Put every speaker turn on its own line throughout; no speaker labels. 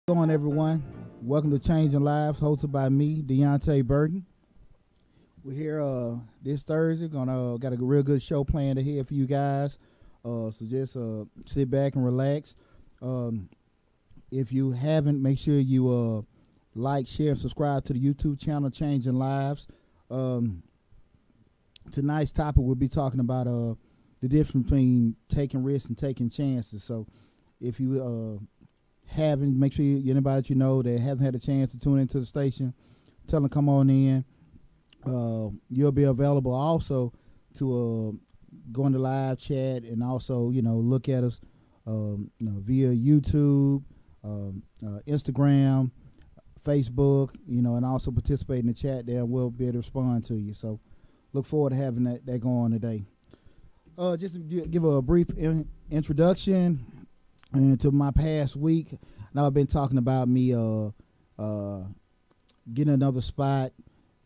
What's going, everyone? Welcome to Changing Lives, hosted by me, Deonte Burden. We're here this Thursday. Gonna got a real good show planned ahead for you guys. So just sit back and relax. If you haven't, make sure you like, share, and subscribe to the YouTube channel Changing Lives. Tonight's topic we'll be talking about the difference between taking risks and taking chances. So if you haven't, make sure anybody that you know that hasn't had a chance to tune into the station, tell them come on in. You'll be available also to go in the live chat and also look at us via YouTube, Instagram, Facebook, and also participate in the chat there. We'll be able to respond to you. So look forward to having that go on today. Just to give a brief introduction into my past week. Now I've been talking about me getting another spot.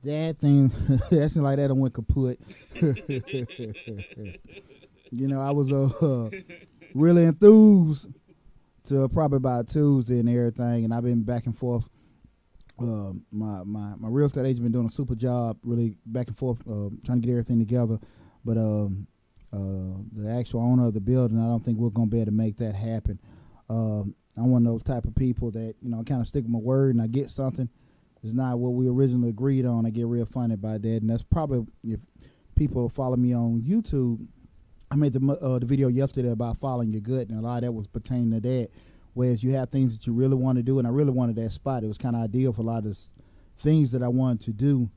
That thing, that seemed like that went kaput. I was really enthused to probably about Tuesday and everything, and I've been back and forth. My real estate agent been doing a super job, really back and forth, trying to get everything together. But the actual owner of the building, I don't think we're gonna be able to make that happen. I'm one of those type of people that kind of stick with my word, and I get something. It's not what we originally agreed on. I get real funny by that, and that's probably, if people follow me on YouTube, I made the video yesterday about following your gut, and a lot of that was pertaining to that. Whereas you have things that you really want to do, and I really wanted that spot. It was kind of ideal for a lot of things that I wanted to do,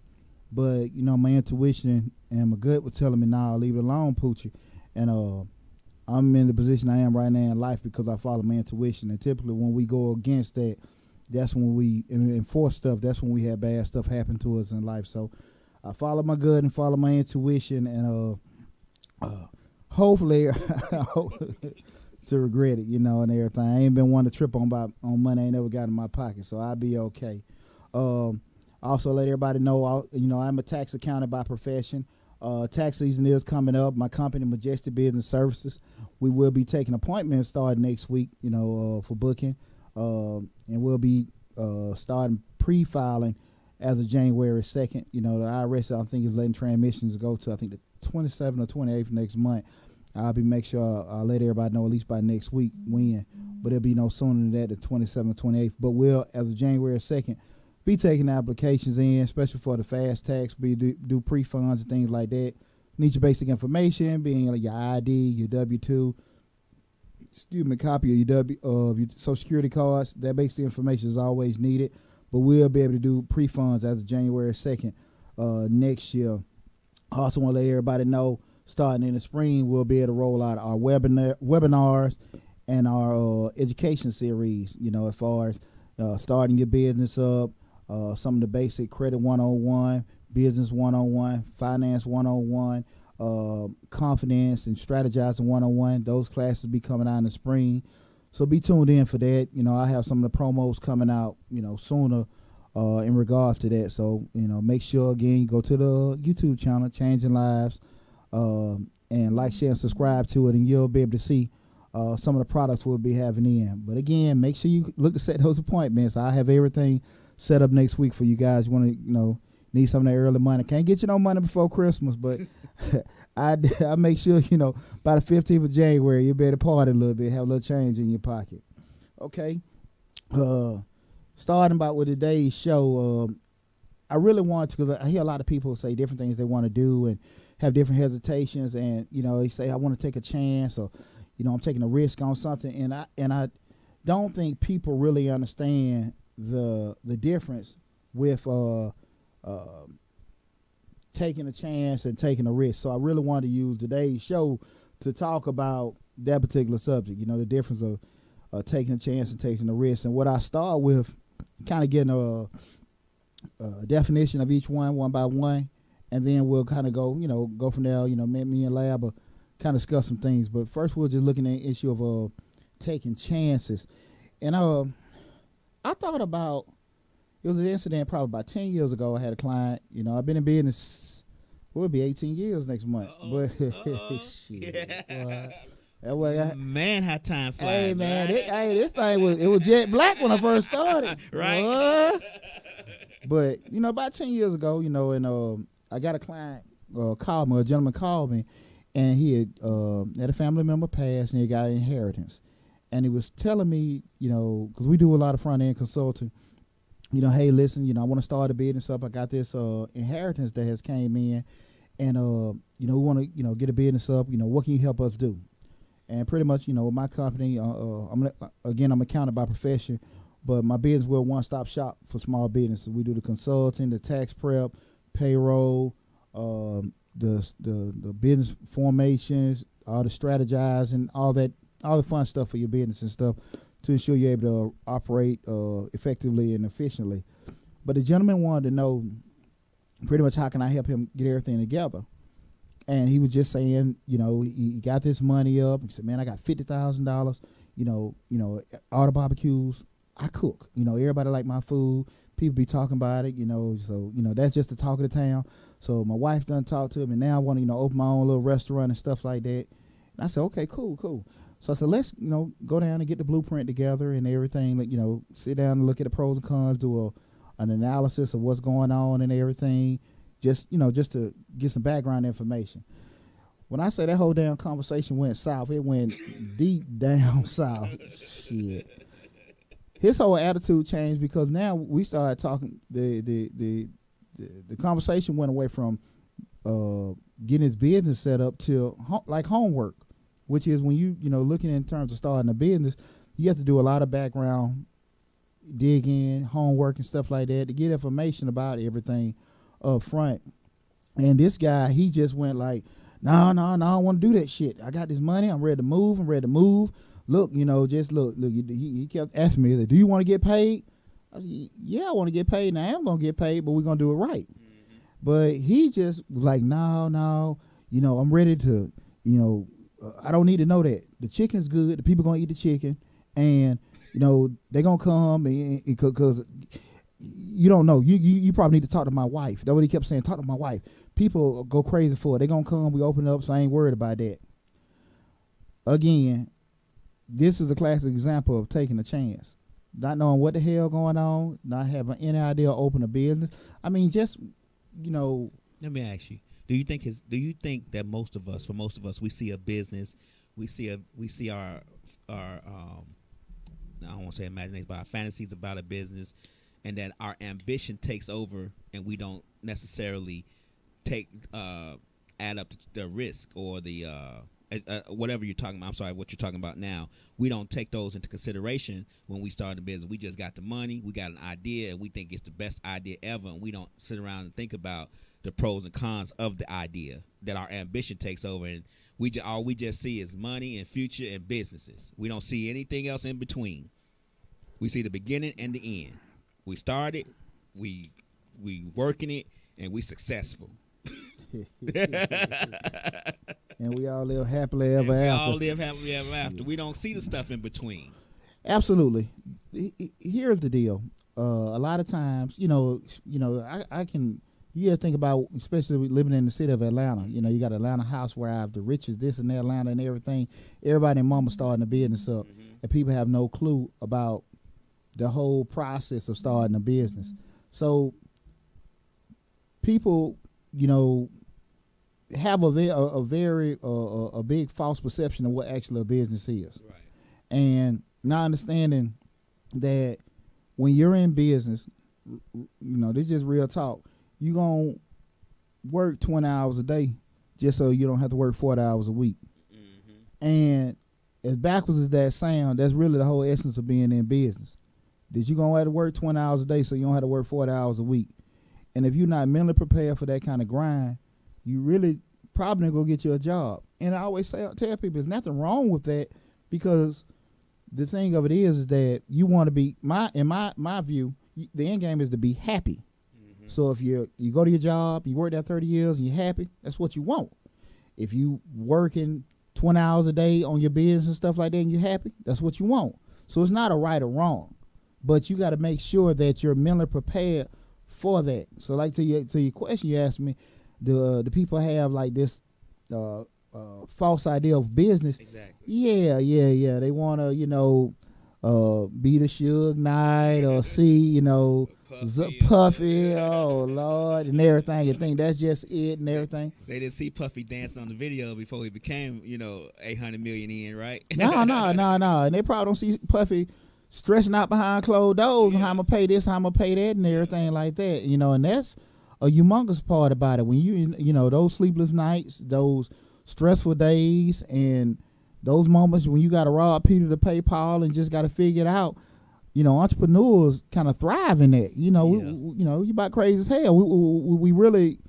but my intuition and my gut was telling me, "Nah, leave it alone, Poochie." And I'm in the position I am right now in life because I follow my intuition. And typically, when we go against that, that's when we enforce stuff. That's when we have bad stuff happen to us in life. So I follow my gut and follow my intuition, and hopefully, to regret it, and everything. I ain't been one to trip on money I ain't never got in my pocket, so I'll be okay. Also, let everybody know, I'm a tax accountant by profession. Tax season is coming up. My company, Majestic Business Services, we will be taking appointments starting next week, for booking. And we'll be starting pre-filing as of January 2nd. The IRS, I think, is letting transmissions go to, I think, the 27th or 28th next month. I'll make sure I'll let everybody know at least by next week when, but it'll be no sooner than that, the 27th, 28th. But we'll, as of January 2nd, be taking applications in, especially for the fast tax. We do pre-funds and things like that. Need your basic information, being like your ID, your W-2, copy of your Social Security cards. That basic information is always needed. But we'll be able to do pre-funds as of January 2nd next year. I also want to let everybody know, starting in the spring, we'll be able to roll out our webinars and our education series, as far as starting your business up, some of the basic credit 101, business 101, finance 101, confidence and strategizing 101. Those classes will be coming out in the spring. So be tuned in for that. I have some of the promos coming out, sooner in regards to that. So, make sure, again, you go to the YouTube channel, Changing Lives, and like, share, and subscribe to it, and you'll be able to see some of the products we'll be having in. But again, make sure you look to set those appointments. I have everything set up next week for you guys. You want to, need some of that early money. Can't get you no money before Christmas, but I make sure, by the 15th of January, you'll be able to party a little bit, have a little change in your pocket. Okay. Starting about with today's show, I really want to, because I hear a lot of people say different things they want to do and have different hesitations, and they say, I want to take a chance, or I'm taking a risk on something, and I don't think people really understand the difference with taking a chance and taking a risk. So I really want to use today's show to talk about that particular subject. The difference of taking a chance and taking a risk. And what I start with, kind of getting a definition of each one by one, and then we'll kind of go from there. Me and Lab will kind of discuss some things. But first, we're just looking at the issue of taking chances. And I thought about, it was an incident probably about 10 years ago. I had a client. I've been in business, it'll be 18 years next month. But shit, That way,
Man, how time flies.
hey man,
right?
this thing was jet black when I first started.
Right.
What? But about 10 years ago, and I got a client called me. A gentleman called me, and he had a family member pass, and he got an inheritance, and he was telling me, because we do a lot of front end consulting. Hey, listen, I want to start a business up. I got this inheritance that has came in, and we want to get a business up. What can you help us do? And pretty much, with my company, I'm accountant by profession, but my business, we're a one-stop shop for small businesses. We do the consulting, the tax prep, payroll, the business formations, all the strategizing, all the fun stuff for your business and stuff to ensure you're able to operate effectively and efficiently. But the gentleman wanted to know pretty much how can I help him get everything together. And he was just saying, he got this money up. He said, man, I got $50,000, all the barbecues. I cook, everybody like my food. People be talking about it, so, that's just the talk of the town. So my wife done talked to him, and now I want to, open my own little restaurant and stuff like that. And I said, okay, cool. So I said, let's, go down and get the blueprint together and everything. Like, sit down and look at the pros and cons, do an analysis of what's going on and everything. Just to get some background information. When I say that whole damn conversation went south, it went deep down south. Shit. His whole attitude changed because now we started talking. The conversation went away from getting his business set up to like homework, which is when you looking in terms of starting a business, you have to do a lot of background digging, homework, and stuff like that to get information about everything up front. And this guy, he just went like, no, I don't want to do that shit. I got this money. I'm ready to move. Look, just look. He kept asking me, do you want to get paid? I said, yeah, I want to get paid. Now I am going to get paid, but we're going to do it right. Mm-hmm. But he just was like, no, I'm ready to, I don't need to know that. The chicken is good. The people going to eat the chicken. And, they're going to come because you don't know. You probably need to talk to my wife. That's what he kept saying. Talk to my wife. People go crazy for it. They're going to come. We open it up, so I ain't worried about that. Again, this is a classic example of taking a chance. Not knowing what the hell going on, not having any idea to open a business. I mean, just,
Let me ask you. Do you think that most of us, we see a business, we see our I don't want to say imagination, but our fantasies about a business, and that our ambition takes over, and we don't necessarily add up the risk or the whatever you're talking about. I'm sorry, what you're talking about now. We don't take those into consideration when we start a business. We just got the money, we got an idea, and we think it's the best idea ever, and we don't sit around and think about the pros and cons of the idea. That our ambition takes over, and all we just see is money and future and businesses. We don't see anything else in between. We see the beginning and the end. We started, we working it, and we successful.
And we all live happily ever after.
We all live happily ever after. We don't see the stuff in between.
Absolutely. Here's the deal. A lot of times, I can. You gotta think about, especially living in the city of Atlanta. You got Atlanta Housewives, the richest, this and that, Atlanta and everything. Everybody and mama starting a business up, and people have no clue about the whole process of starting a business. So people, have a big false perception of what actually a business is,
right.
And not understanding that when you're in business, this is just real talk. You gonna work 20 hours a day just so you don't have to work 40 hours a week. Mm-hmm. And as backwards as that sound, that's really the whole essence of being in business. That you gonna have to work 20 hours a day so you don't have to work 40 hours a week. And if you're not mentally prepared for that kind of grind, you really probably not gonna get you a job. And I always tell people there's nothing wrong with that, because the thing of it is that you want to be, in my view, the end game is to be happy. Mm-hmm. So if you go to your job, you work there 30 years and you're happy, that's what you want. If you working 20 hours a day on your business and stuff like that and you're happy, that's what you want. So it's not a right or wrong, but you got to make sure that you're mentally prepared for that. So like to your question you asked me, the people have like this false idea of business.
Exactly.
Yeah. They want to, be the Suge Knight or see, Puffy, oh Lord, and everything. You think that's just it and everything.
They didn't see Puffy dancing on the video before he became, 800 million in, right?
No. And they probably don't see Puffy stressing out behind closed doors. How I'm going to pay this, how I'm going to pay that, and everything like that. And that's a humongous part about it. When those sleepless nights, those stressful days, and those moments when you got to rob Peter to pay Paul and just got to figure it out. Entrepreneurs kind of thrive in that. You about crazy as hell. We really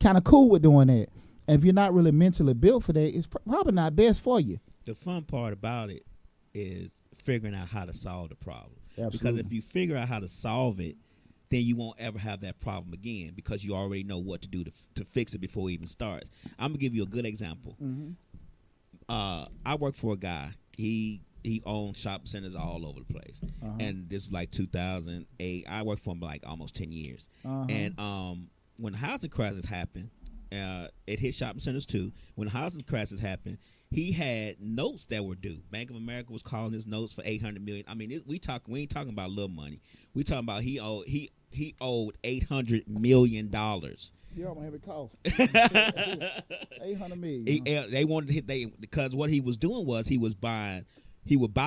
kind of cool with doing that. And if you're not really mentally built for that, it's probably not best for you.
The fun part about it is figuring out how to solve the problem.
Absolutely.
Because if you figure out how to solve it, then you won't ever have that problem again because you already know what to do to fix it before it even starts. I'm going to give you a good example.
Mm-hmm.
I work for a guy. He owns shopping centers all over the place.
Uh-huh.
And this is like 2008. I worked for him like almost 10 years.
Uh-huh.
And when the housing crisis happened, it hit shopping centers too. When the housing crisis happened, he had notes that were due. Bank of America was calling his notes for $800 million. I mean, we ain't talking about little money. We talking about he owed $800 million.
Yeah, I'm gonna have it cost $800 million.
They wanted because what he was doing was he would buy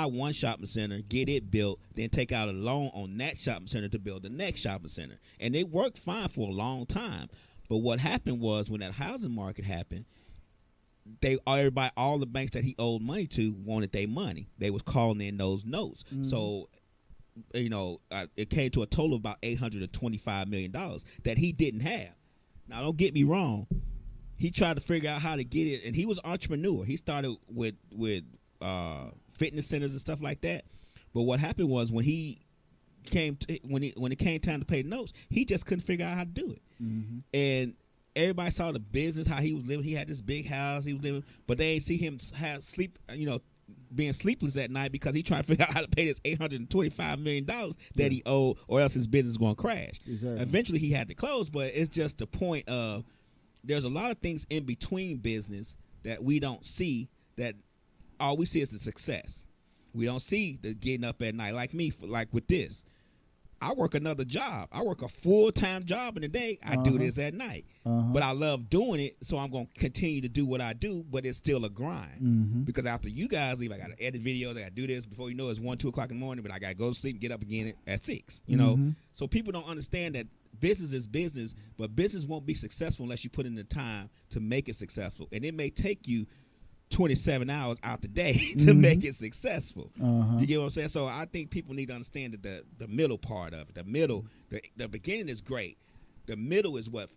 one shopping center, get it built, then take out a loan on that shopping center to build the next shopping center, and it worked fine for a long time. But what happened was when that housing market happened, all the banks that he owed money to wanted their money. They was calling in those notes. Mm-hmm. So, it came to a total of about $825 million that he didn't have. Now, don't get me wrong. He tried to figure out how to get it, and he was an entrepreneur. He started with fitness centers and stuff like that. But what happened was when it came time to pay the notes, he just couldn't figure out how to do it. Mm-hmm. And everybody saw the business, how he was living. He had this big house he was living, but they ain't see him being sleepless at night because he tried to figure out how to pay this $825 million that he owed, or else his business is going to crash.
Exactly.
Eventually, he had to close, but it's just the point of there's a lot of things in between business that we don't see, that all we see is the success. We don't see the getting up at night. Like me, like with this. I work another job. I work a full-time job in the day. I do this at night. But I love doing it, so I'm going to continue to do what I do, but it's still a grind. Mm-hmm. Because after you guys leave, I got to edit videos. I got to do this. Before you know it, it's 1, 2 o'clock in the morning, but I got to go to sleep and get up again at 6, Mm-hmm. So people don't understand that business is business, but business won't be successful unless you put in the time to make it successful. And it may take you 27 hours out the day to make it successsussful. You get what I'm saying? So I think people need to understand that the middle part of it, the beginning is great. The middle is what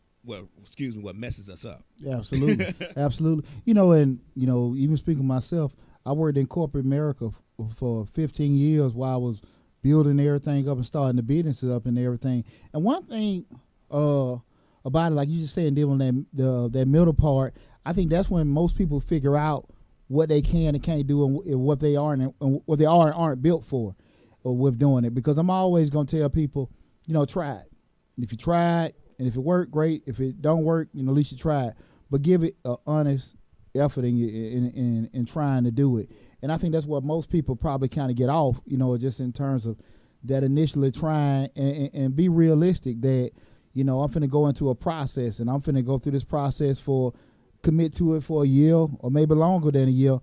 messes us up.
Yeah, absolutely. Absolutely. And even speaking of myself, I worked in corporate America for 15 years while I was building everything up and starting the businesses up and everything. And one thing about it, like you just saying, dealing with that middle part, I think that's when most people figure out what they can and can't do and what they are and what they are and aren't built for with doing it. Because I'm always going to tell people, try it. If you try it and if it worked, great. If it don't work, at least you tried. But give it an honest effort in trying to do it. And I think that's what most people probably kind of get off, just in terms of that initially trying and be realistic that, I'm finna go into a process and I'm finna go through this process commit to it for a year or maybe longer than a year,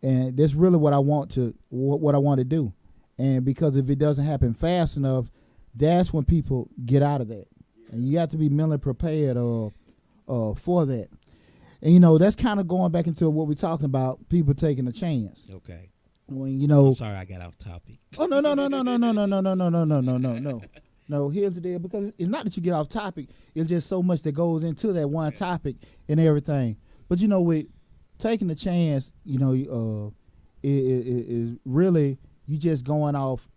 and that's really what I want to do. And because if it doesn't happen fast enough, that's when people get out of that, and you have to be mentally prepared for that. And that's kind of going back into what we're talking about, people taking a chance.
Okay.
When
I'm sorry I got off topic.
Oh no. No, here's the deal, because it's not that you get off topic, it's just so much that goes into that one topic and everything. But with taking a chance, is really you just going off,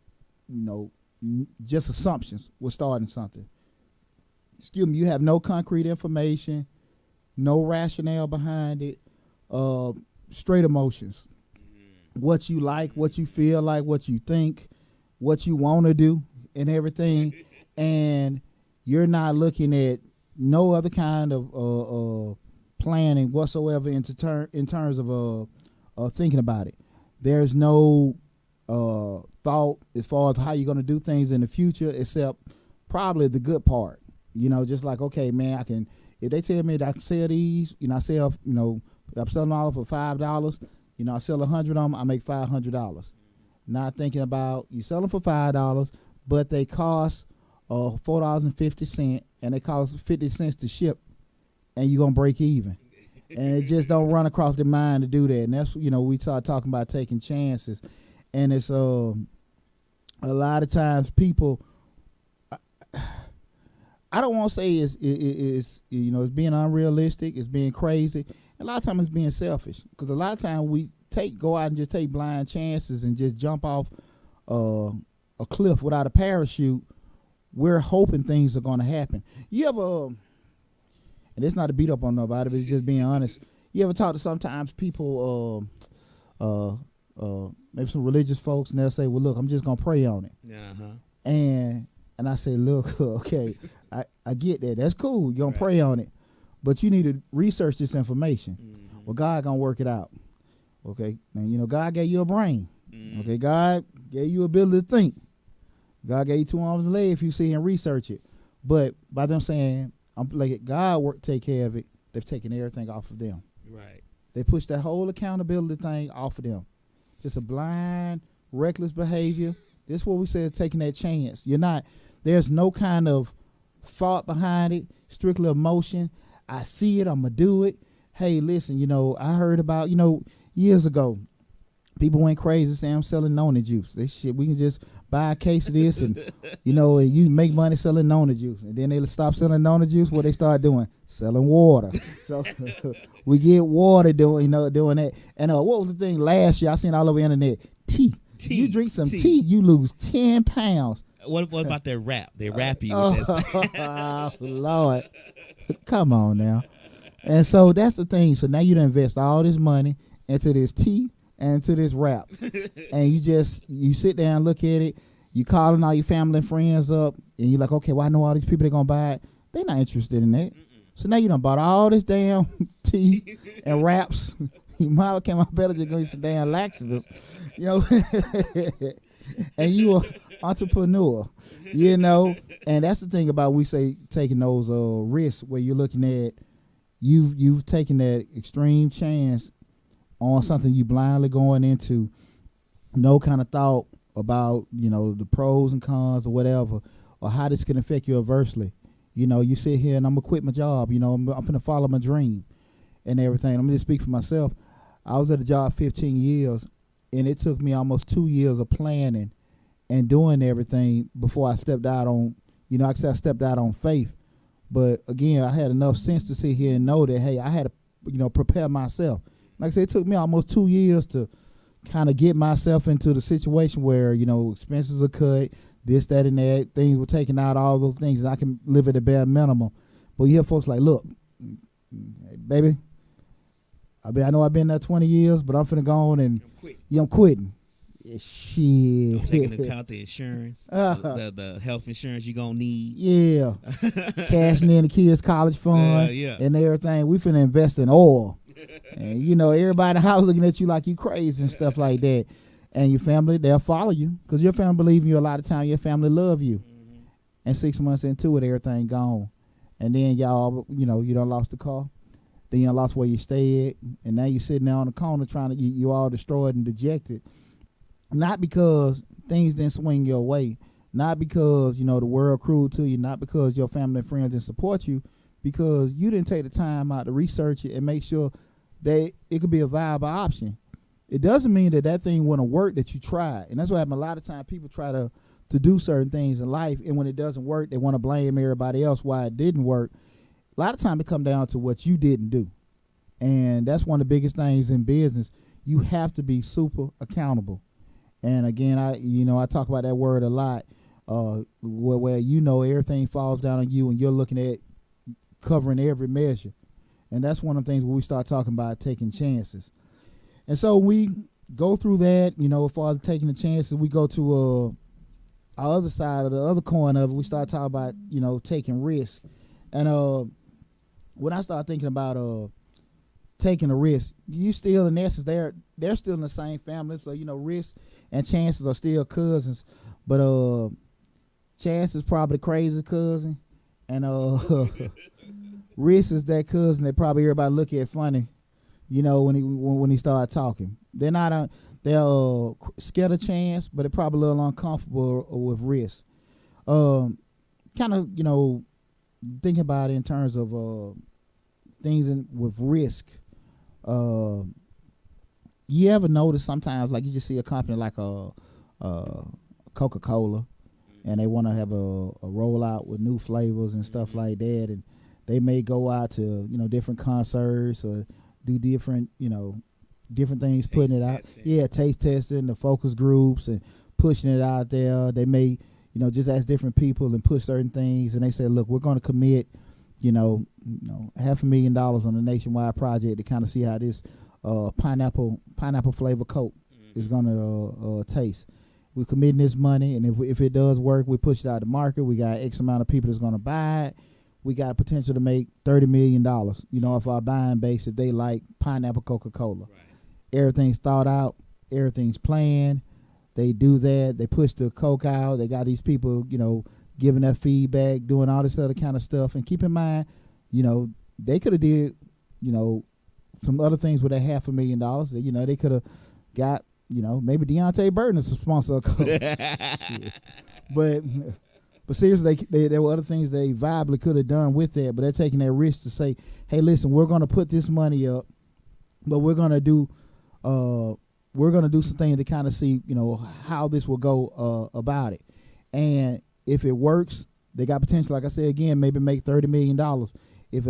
just assumptions with starting something. Excuse me, you have no concrete information, no rationale behind it, straight emotions. What you like, what you feel like, what you think, what you want to do and everything, and you're not looking at no other kind of planning whatsoever in terms of thinking about it. There's no thought as far as how you're going to do things in the future, except probably the good part. Just like, okay, man, if they tell me that I can sell these, I sell, I'm selling all for $5, I sell 100 of them, I make $500. Not thinking about you sell them for $5, but they cost $4.50, and they cost 50 cents to ship, and you're gonna break even. And it just don't run across their mind to do that. And that's we start talking about taking chances, and it's a lot of times people. I don't want to say it's being unrealistic, it's being crazy. A lot of times it's being selfish, because a lot of times we go out and just take blind chances and just jump off a cliff without a parachute. We're hoping things are going to happen. You ever, and it's not to beat up on nobody, but it's just being honest. You ever talk to sometimes people, maybe some religious folks, and they'll say, "Well, look, I'm just gonna pray on it."
Uh-huh.
And I say, "Look, okay, I get that. That's cool. You're gonna pray on it, but you need to research this information. Mm-hmm. Well, God gonna work it out. Okay, and God gave you a brain. Mm-hmm. Okay, God gave you ability to think. God gave you 2 arms and legs if you see and research it. But by them saying, I'm like, God take care of it, they've taken everything off of them.
Right.
They push that whole accountability thing off of them. Just a blind, reckless behavior. This is what we said, taking that chance. There's no kind of thought behind it, strictly emotion. I see it, I'm going to do it. Hey, listen, I heard about, years ago, people went crazy saying I'm selling Nona juice. This shit, we can just buy a case of this and, and you make money selling Nona juice. And then they stop selling Nona juice. What they start doing? Selling water. So we get water doing that. And what was the thing last year I seen all over the internet? Tea. You drink some tea, you lose 10 pounds.
What about their rap? They rap you with this.
Oh, Lord. Come on now. And so that's the thing. So now you done invest all this money into this tea and to this rap. And you sit down and look at it. You calling all your family and friends up. And you're like, okay, well, I know all these people that going to buy it. They're not interested in that. So now you done bought all this damn tea and raps. You might have came out better just going to some damn laxative. And you an entrepreneur, and that's the thing about we say taking those risks where you're looking at you've taken that extreme chance on something you blindly going into, no kind of thought about the pros and cons or whatever, or how this can affect you adversely. You sit here and I'm gonna quit my job. I'm gonna follow my dream and everything. I'm gonna just speak for myself. I was at a job 15 years. And it took me almost 2 years of planning and doing everything before I stepped out on, I stepped out on faith. But again, I had enough sense to sit here and know that, hey, I had to, prepare myself. Like I said, it took me almost 2 years to kind of get myself into the situation where, expenses are cut, this, that, and that, things were taken out, all those things, and I can live at a bare minimum. But you hear folks like, look, baby, I know I've been there 20 years, but I'm finna go on and I'm quitting. Yeah, shit.
I'm taking into account the insurance, the health insurance you're going to need.
Yeah. Cashing in the kids' college fund and everything. We finna invest in oil. And, everybody in the house looking at you like you crazy and stuff like that. And your family, they'll follow you because your family believe in you a lot of time. Your family love you. Mm-hmm. And 6 months into it, everything gone. And then y'all, you done lost the car. Then you lost where you stay at, and now you're sitting there on the corner trying to you all destroyed and dejected. Not because things didn't swing your way, not because the world cruel to you, not because your family and friends didn't support you, because you didn't take the time out to research it and make sure that it could be a viable option. It doesn't mean that thing wouldn't work that you tried, and that's what happened. A lot of times people try to do certain things in life, and when it doesn't work, they want to blame everybody else why it didn't work. A lot of time it comes down to what you didn't do. And that's one of the biggest things in business. You have to be super accountable. And again, I talk about that word a lot, where everything falls down on you and you're looking at covering every measure. And that's one of the things where we start talking about taking chances. And so we go through that, as far as taking the chances, we go to our other side of the other coin of it. We start talking about, taking risks. And when I start thinking about taking a risk. You still, in essence, they're still in the same family, so risk and chances are still cousins. But Chance is probably the crazy cousin, and risk is that cousin that probably everybody look at funny, when he start talking. They're not they're scared of Chance, but they're probably a little uncomfortable with risk. Kind of thinking about it in terms of things with risk. You ever notice sometimes, like, you just see a company like a Coca-Cola, and they want to have a rollout with new flavors and stuff like that, and they may go out to different concerts or do different different things, putting it out. Yeah, taste testing, the focus groups, and pushing it out there. They may just ask different people and push certain things, and they say, look, we're going to commit $500,000 on a nationwide project to kind of see how this pineapple flavor Coke is going to taste. We're committing this money, and if it does work, we push it out to market. We got X amount of people that's going to buy it. We got potential to make $30 million, off our buying base if they like pineapple Coca-Cola. Right. Everything's thought out. Everything's planned. They do that. They push the Coke out. They got these people, giving their feedback, doing all this other kind of stuff. And keep in mind, they could have did, some other things with that $500,000. They could have got, maybe Deonte Burden is a sponsor of Coke. But seriously, there were other things they viably could have done with that, but they're taking that risk to say, hey, listen, we're going to put this money up, but we're going to do some things to kind of see, how this will go about it. And if it works, they got potential, like I said again, maybe make $30 million. If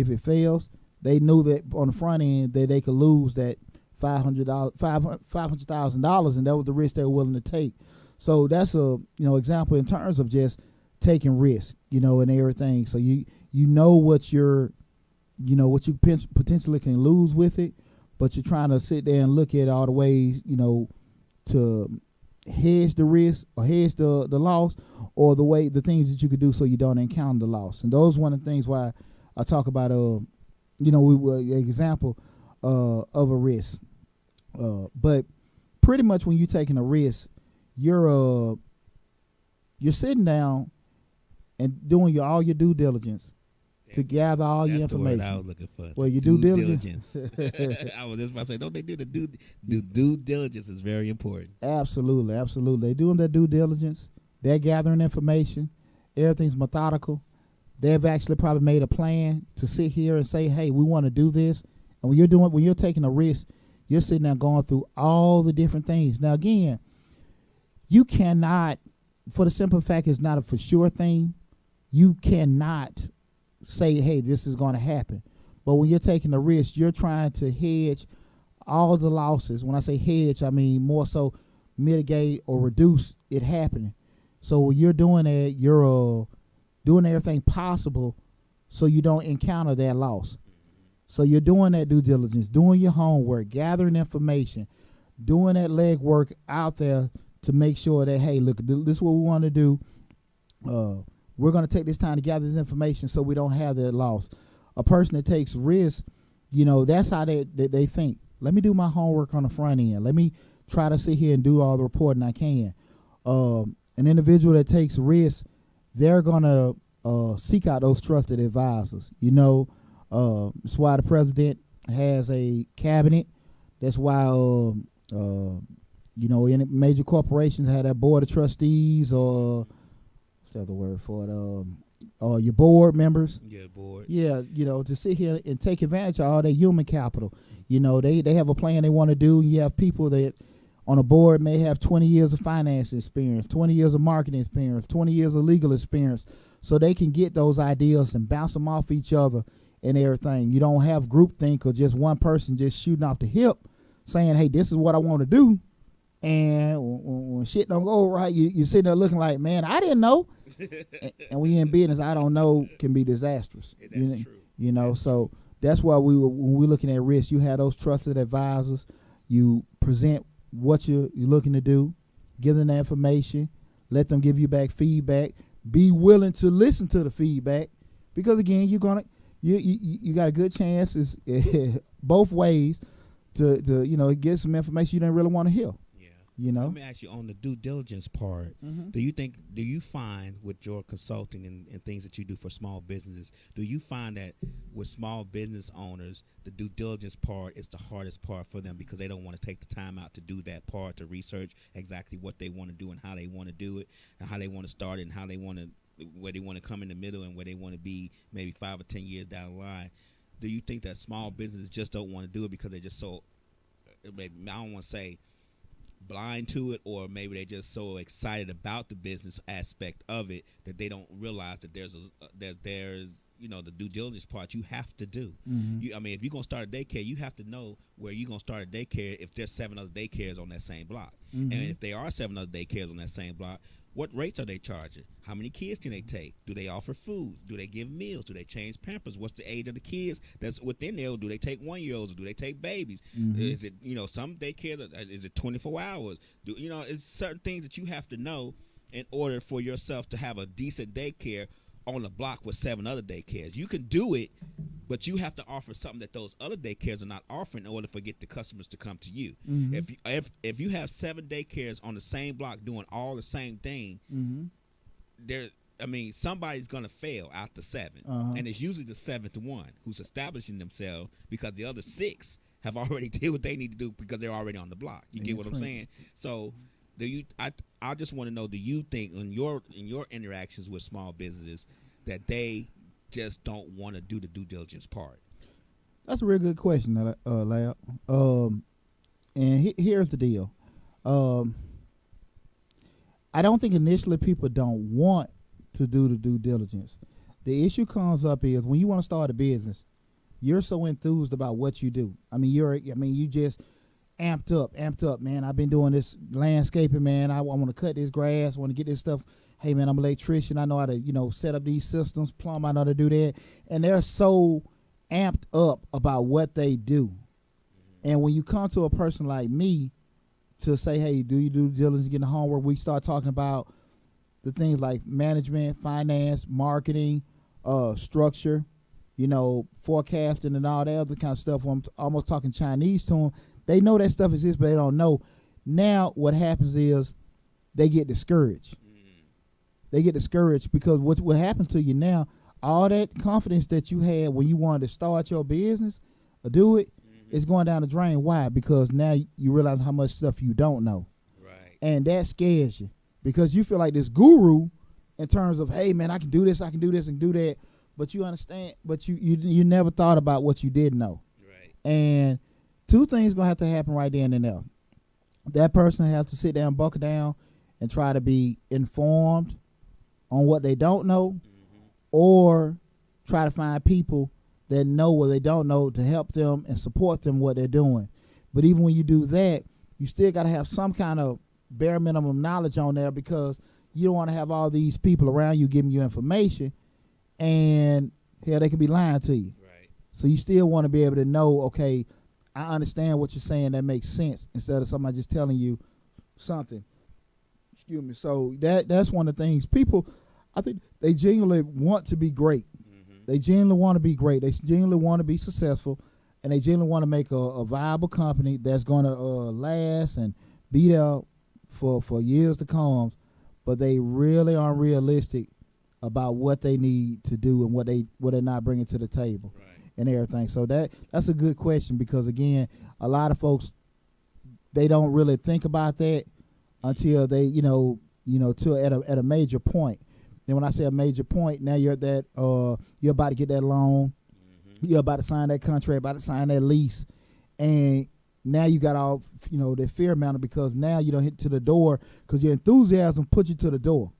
it fails, they knew that on the front end that they could lose that $500,000, and that was the risk they were willing to take. So that's a example in terms of just taking risk, and everything. So you what you potentially can lose with it, but you're trying to sit there and look at all the ways, to hedge the risk or hedge the loss, or the things that you could do so you don't encounter the loss. And those are one of the things why I talk about example of a risk. But pretty much when you're taking a risk, you're sitting down and doing all your due diligence to gather all your information. That's the word I was looking for. Well, your due diligence.
I was just about to say, don't they do the due diligence is very important.
Absolutely. They're doing their due diligence. They're gathering information. Everything's methodical. They've actually probably made a plan to sit here and say, hey, we want to do this. And when you're taking a risk, you're sitting there going through all the different things. Now, again, you cannot, for the simple fact it's not a for sure thing, you cannot say, hey, this is going to happen. But when you're taking a risk, you're trying to hedge all the losses. When I say hedge, I mean more so mitigate or reduce it happening. So when you're doing that, you're doing everything possible so you don't encounter that loss. So you're doing that due diligence, doing your homework, gathering information, doing that legwork out there to make sure that, hey, look, this is what we want to do. We're going to take this time to gather this information so we don't have that loss. A person that takes risks, that's how they think. Let me do my homework on the front end. Let me try to sit here and do all the reporting I can. An individual that takes risks, they're going to seek out those trusted advisors. That's why the president has a cabinet. That's why, in major corporations have that board of trustees, or what's the other word for it? Or your board members.
Yeah, board.
Yeah, to sit here and take advantage of all their human capital. They have a plan they want to do. You have people that on a board may have 20 years of finance experience, 20 years of marketing experience, 20 years of legal experience, so they can get those ideas and bounce them off each other and everything. You don't have groupthink or just one person just shooting off the hip saying, hey, this is what I want to do. And when shit don't go right, you're sitting there looking like, man, I didn't know. and when you're in business, I don't know can be disastrous.
That's true.
So that's why when we're looking at risk, you have those trusted advisors. You present what you're looking to do, give them the information, let them give you back feedback. Be willing to listen to the feedback, because again, you're gonna you got a good chance is both ways to get some information you didn't really want to hear.
Let me ask you on the due diligence part. Do you find with your consulting and things that you do for small businesses, do you find that with small business owners, the due diligence part is the hardest part for them because they don't want to take the time out to do that part, to research exactly what they want to do and how they want to do it and how they want to start it and how they want to, where they want to come in the middle and where they want to be maybe 5 or 10 years down the line? Do you think that small businesses just don't want to do it because they're just so, maybe, I don't want to say blind to it, or maybe they're just so excited about the business aspect of it that they don't realize that there's the due diligence part you have to do. If you're gonna start a daycare, you have to know where you're gonna start a daycare if there's 7 other daycares on that same block, and if there are 7 other daycares on that same block, what rates are they charging? How many kids can they take? Do they offer food? Do they give meals? Do they change Pampers? What's the age of the kids that's within there? Do they take 1-year-olds? Or do they take babies? Is it, some daycares, is it 24 hours? It's certain things that you have to know in order for yourself to have a decent daycare on a block with 7 other daycares. You can do it, but you have to offer something that those other daycares are not offering in order for get the customers to come to you. If you have 7 daycares on the same block doing all the same thing, somebody's gonna fail out the 7, and it's usually the 7th one who's establishing themselves because the other 6 have already did what they need to do because they're already on the block. You get what I'm saying? So, I just want to know, do you think in your interactions with small businesses that they just don't want to do the due diligence part?
That's a real good question, Lab. And here's the deal. I don't think initially people don't want to do the due diligence. The issue comes up is when you want to start a business, you're so enthused about what you do. You just amped up, man. I've been doing this landscaping, man. I want to cut this grass. I want to get this stuff. Hey, man, I'm an electrician. I know how to, set up these systems. Plumb, I know how to do that. And they're so amped up about what they do. And when you come to a person like me to say, hey, do you due diligence, get the homework, we start talking about the things like management, finance, marketing, structure, forecasting and all that other kind of stuff. I'm almost talking Chinese to them. They know that stuff exists, but they don't know. Now what happens is they get discouraged. They get discouraged because what happens to you now, all that confidence that you had when you wanted to start your business or do it, is going down the drain. Why? Because now you realize how much stuff you don't know.
Right.
And that scares you because you feel like this guru in terms of, hey, man, I can do this, and do that. But you understand, but you never thought about what you did know.
Right.
And 2 things going to have to happen right then and there. That person has to sit down, buckle down, and try to be informed on what they don't know, or try to find people that know what they don't know to help them and support them what they're doing. But even when you do that, you still got to have some kind of bare minimum knowledge on there because you don't want to have all these people around you giving you information and they could be lying to you.
Right.
So you still want to be able to know, okay, I understand what you're saying, that makes sense, instead of somebody just telling you something. Excuse me. So that's one of the things. People, I think they genuinely want to be great. They genuinely want to be great. They genuinely want to be successful, and they genuinely want to make a viable company that's going to last and be there for years to come. But they really aren't realistic about what they need to do and what they're not bringing to the table, and everything. So that's a good question because again, a lot of folks, they don't really think about that until they till at a major point. And when I say a major point, now you're at that, you're about to get that loan, you're about to sign that contract, about to sign that lease, and now you got all, that fear mounted because now you don't hit to the door because your enthusiasm puts you to the door.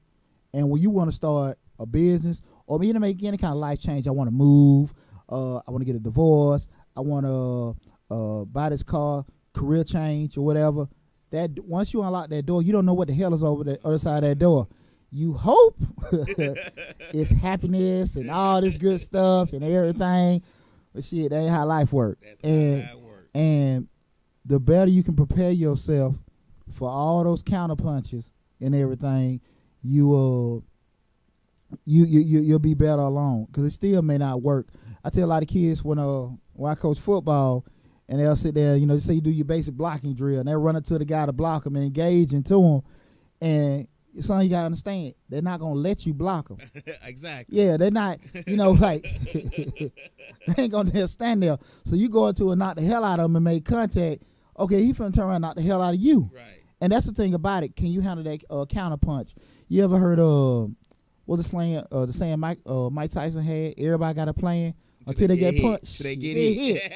And when you want to start a business or make any kind of life change, I want to move, I want to get a divorce, I want to buy this car, career change or whatever. That once you unlock that door, you don't know what the hell is over the other side of that door. You hope it's happiness and all this good stuff and everything, but shit, that ain't how life works. And the better you can prepare yourself for all those counter punches and everything, you'll be better alone because it still may not work. I tell a lot of kids when I coach football, and they'll sit there, say you do your basic blocking drill, and they'll run up to the guy to block him and engage into him, and son, you gotta understand, they're not gonna let you block them.
Exactly.
Yeah, they're not. Like they ain't gonna just stand there. So you go into and knock the hell out of them and make contact. Okay, he finna turn around and knock the hell out of you.
Right.
And that's the thing about it. Can you handle that counter punch? You ever heard what the saying Mike Tyson had? Everybody got a plan until they get punched.
Till they get
hit.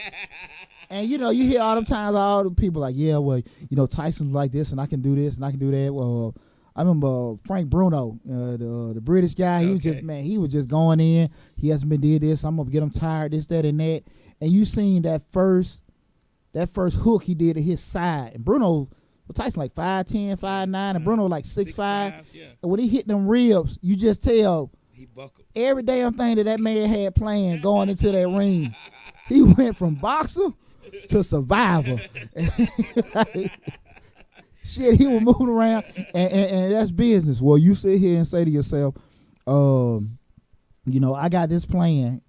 And you hear all the times all the people like, yeah, well, Tyson's like this, and I can do this, and I can do that. Well, I remember Frank Bruno, the British guy. He was just going in. He hasn't been did this. I'm gonna get him tired. This, that, and that. And you seen that first hook he did to his side. And Tyson like 5'10", 5'9", and Bruno like 6'5".
Yeah.
And when he hit them ribs, you just tell
he buckled.
Every damn thing that man had planned going into that ring. He went from boxer to survivor. Shit, he was moving around, and that's business. Well, you sit here and say to yourself, I got this plan,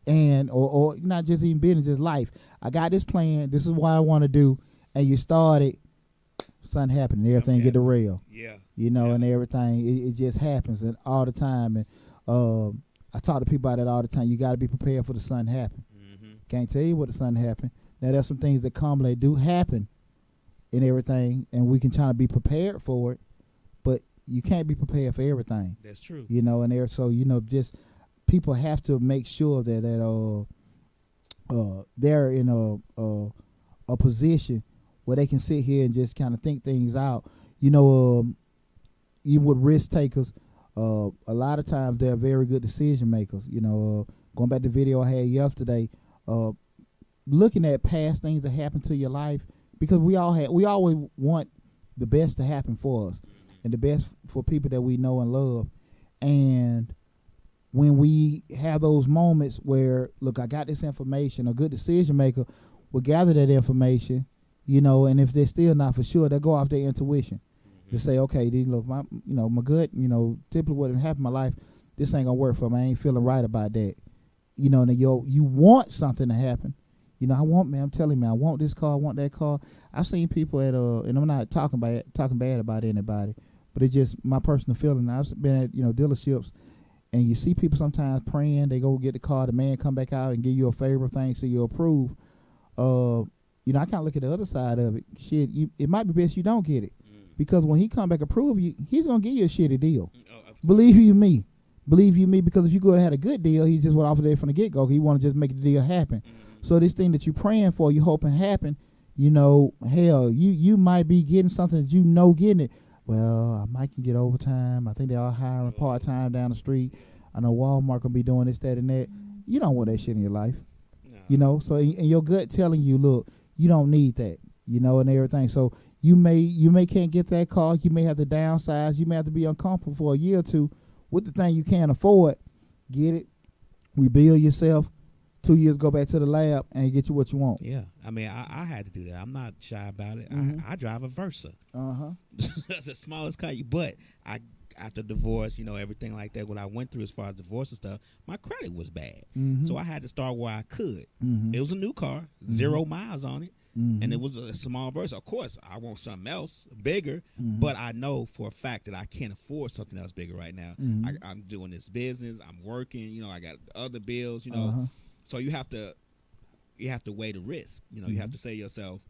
and or not just even business, just life. I got this plan. This is what I want to do, and you started. Something happened, and everything get derailed.
Yeah.
And everything it just happens, and all the time. And I talk to people about it all the time. You got to be prepared for the something happen.
Mm-hmm.
Can't tell you what the something happen. Now there's some things that commonly do happen. And everything, and we can try to be prepared for it, but you can't be prepared for everything.
That's true.
Just people have to make sure that they're in a position where they can sit here and just kind of think things out. Even with risk takers, a lot of times they're very good decision makers. Going back to the video I had yesterday, looking at past things that happened to your life. Because we always want the best to happen for us, and the best for people that we know and love. And when we have those moments where, look, I got this information, a good decision maker will gather that information, and if they're still not for sure, they'll go off their intuition to say, okay, look, my gut, typically what happened in my life, this ain't gonna work for me. I ain't feeling right about that. And you want something to happen. I'm telling you, I want this car, I want that car. I've seen people at and I'm not talking bad about anybody, but it's just my personal feeling. I've been at dealerships, and you see people sometimes praying they go get the car, the man come back out and give you a favorable thing so you approve. I kind of look at the other side of it. Shit, it might be best you don't get it, because when he come back approve you, he's gonna give you a shitty deal. Believe you me, because if you go and had a good deal, he just went off of there from the get go. He want to just make the deal happen. So this thing that you're praying for, you hoping happen, hell, you might be getting something that getting it. Well, I might can get overtime. I think they are hiring part-time down the street. I know Walmart gonna be doing this, that, and that. You don't want that shit in your life. No. So and your gut telling you, look, you don't need that, and everything. So you may can't get that car. You may have to downsize. You may have to be uncomfortable for a year or two with the thing you can't afford. Get it, rebuild yourself. 2 years, go back to the lab and get you what you want.
Yeah, I mean, I had to do that. I'm not shy about it. I drive a Versa. The smallest car. But after divorce, everything like that, what I went through as far as divorce and stuff, my credit was bad. So I had to start where I could. It was a new car, 0 miles on it, and it was a small Versa. Of course, I want something else, bigger, but I know for a fact that I can't afford something else bigger right now. I'm doing this business. I'm working. I got other bills, So you have to weigh the risk. You have to say to yourself,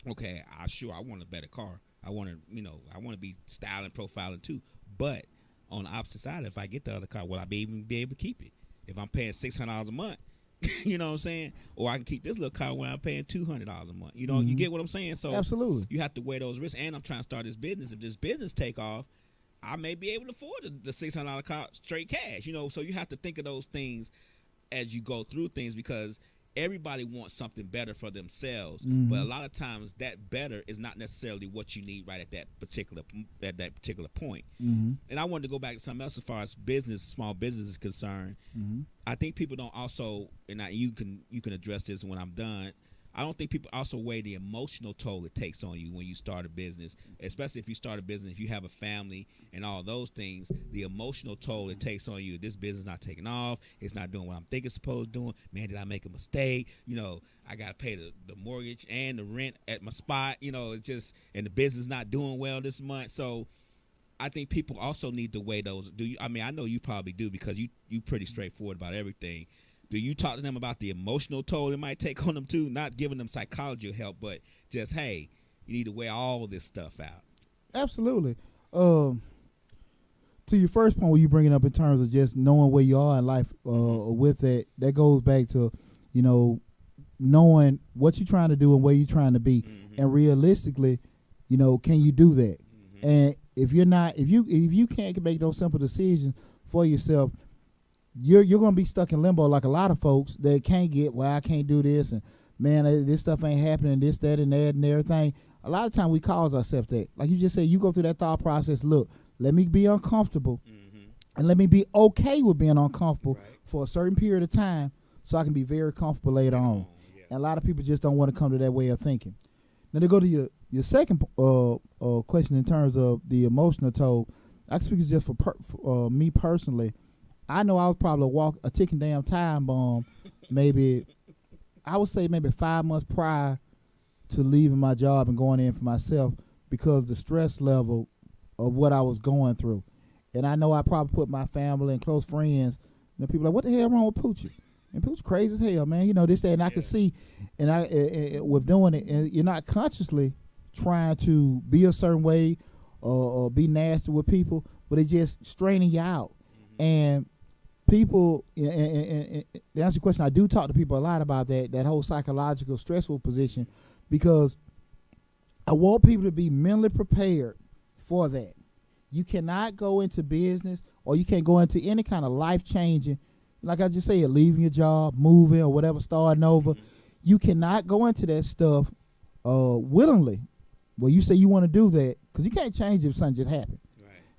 okay, I want a better car. I want to be styling, profiling too. But on the opposite side, if I get the other car, will I be able to keep it? If I'm paying $600 a month, you know what I'm saying? Or I can keep this little car when I'm paying $200 a month. You get what I'm saying? So
absolutely,
you have to weigh those risks. And I'm trying to start this business. If this business take off, I may be able to afford the $600 car straight cash. So you have to think of those things as you go through things, because everybody wants something better for themselves, but a lot of times that better is not necessarily what you need right at that particular point. And I wanted to go back to something else as far as small business is concerned. I think people don't also, and you can address this when I'm done. I don't think people also weigh the emotional toll it takes on you when you start a business, especially if you start a business, if you have a family and all those things, the emotional toll it takes on you. This business not taking off. It's not doing what I'm thinking it's supposed to doing. Man, did I make a mistake? I got to pay the mortgage and the rent at my spot. It's just, and the business not doing well this month. So I think people also need to weigh those. I know you probably do because you pretty straightforward about everything. Do you talk to them about the emotional toll it might take on them too? Not giving them psychological help, but just, hey, you need to weigh all this stuff out.
Absolutely. To your first point, where you bring it up in terms of just knowing where you are in life, with that goes back to, knowing what you're trying to do and where you're trying to be, and realistically, can you do that? And if you can't make those simple decisions for yourself, you're going to be stuck in limbo like a lot of folks that can't get, well, I can't do this, and man, this stuff ain't happening, this, that, and that, and everything. A lot of times we cause ourselves that. Like you just said, you go through that thought process, look, let me be uncomfortable, and let me be okay with being uncomfortable for a certain period of time so I can be very comfortable later on. Yeah. And a lot of people just don't want to come to that way of thinking. Now, to go to your second question in terms of the emotional toll, I can speak just for me personally. I know I was probably a ticking damn time bomb, maybe 5 months prior to leaving my job and going in for myself because of the stress level of what I was going through. And I know I probably put my family and close friends, people like, what the hell wrong with Poochie? And Poochie crazy as hell, man. This, that, and I could see, and I with doing it, and you're not consciously trying to be a certain way or be nasty with people, but it's just straining you out. And people, and to answer your question, I do talk to people a lot about that whole psychological stressful position, because I want people to be mentally prepared for that. You cannot go into business, or you can't go into any kind of life-changing, like I just said, leaving your job, moving, or whatever, starting over. You cannot go into that stuff willingly. Well, you say you want to do that, because you can't change it if something just happened.